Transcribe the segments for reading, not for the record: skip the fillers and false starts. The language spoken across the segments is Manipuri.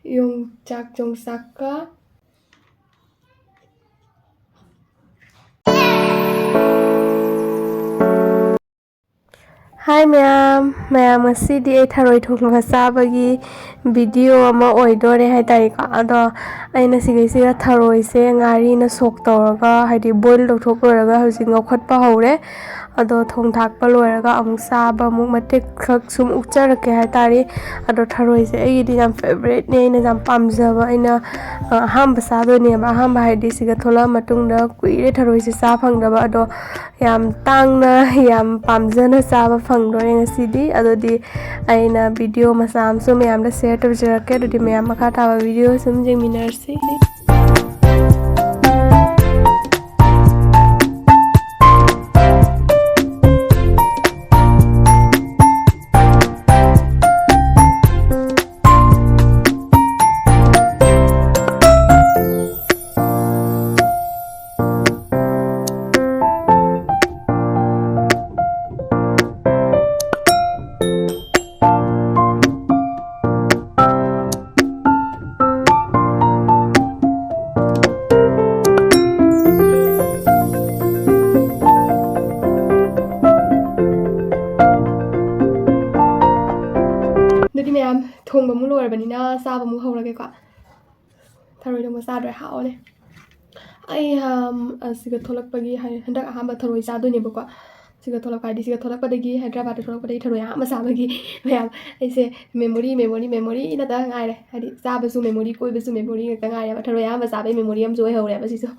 yongchakka Hi mayam ngasidi ai tharoi thongba chabagi video ama oidore hai tariko ado aina sigaisiga tharoi se ngari na sok tawraga haidi boil tawthok loraga hauji ngokhatpa hawre ado thong thakpa loiraga amuk chaba amuk matek khak sum ukcharake hai tari ado tharoi se aigidi yam favorite ne aina jam pamjaba aina ahamba chadoineba ahamba haidi siga thola matungda kuire tharoi se cha phangdaba ado yam tangna yam pamjana chaba phangdore ngasidi adodi aina video macha amsu mayamda share tawjarake adodi mayam makha taba video sum jengminarsi Jadi mayam thongba mu loirabanina chaba mu hawrageko tharoi thongba chadore hawne ai siga tholakpagi handak ahamba tharoi chadoinebako siga tholakpa haidi siga tholakpadagi Hyderabad da tholakpadagi tharoi ahamba chabagi mayam aise memory na da ngaire haidi chabasu memory koibasu memory ngakta ngaire tharoi ahamba chabai memory am joy hawre ba sisu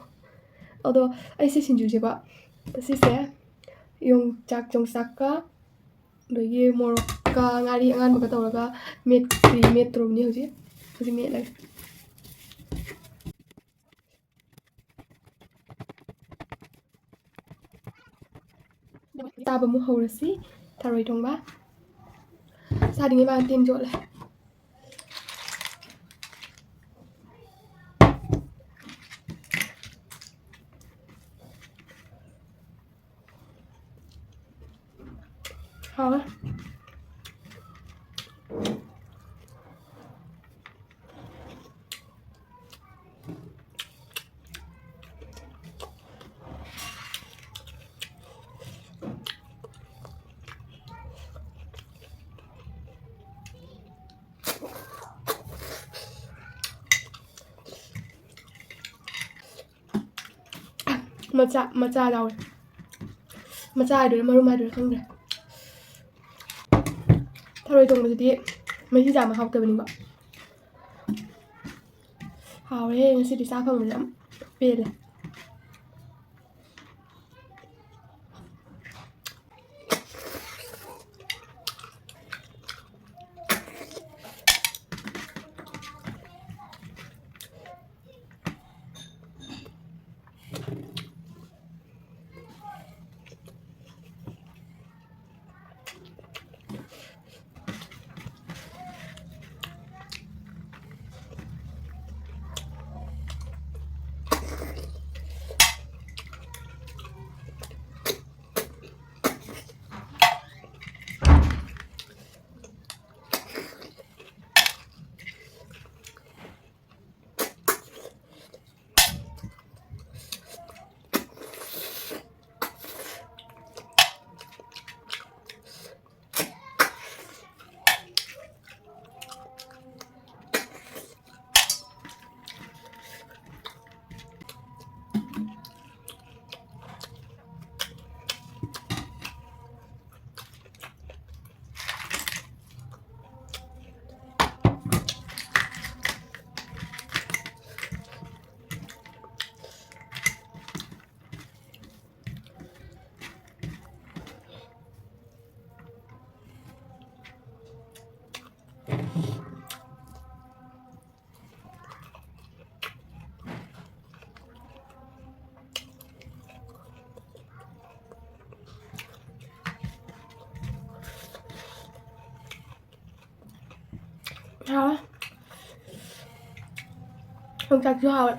ado aise sinju se ba sise yongchakka dagi morokka ngari angan baga tawraga metromni hauji metlaga chaba mu hawrasi tharoi thongba sadingai ba tin jole hawa macha lawe macha haidore marum haidore khangdre tharoi thongbasidi mahi jama hawtabaniba hawre ngasidi cha phangbase yam pele hả không chặt chưa hả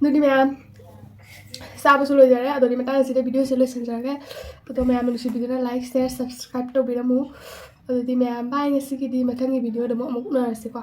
Nudi ma'am. Sabu sulo jare adori mata aside video selo senjare to ma'am nusi video like share subscribe to biramu adodi ma'am bye ngasi ki di mathangi video da mo amuk na rase ko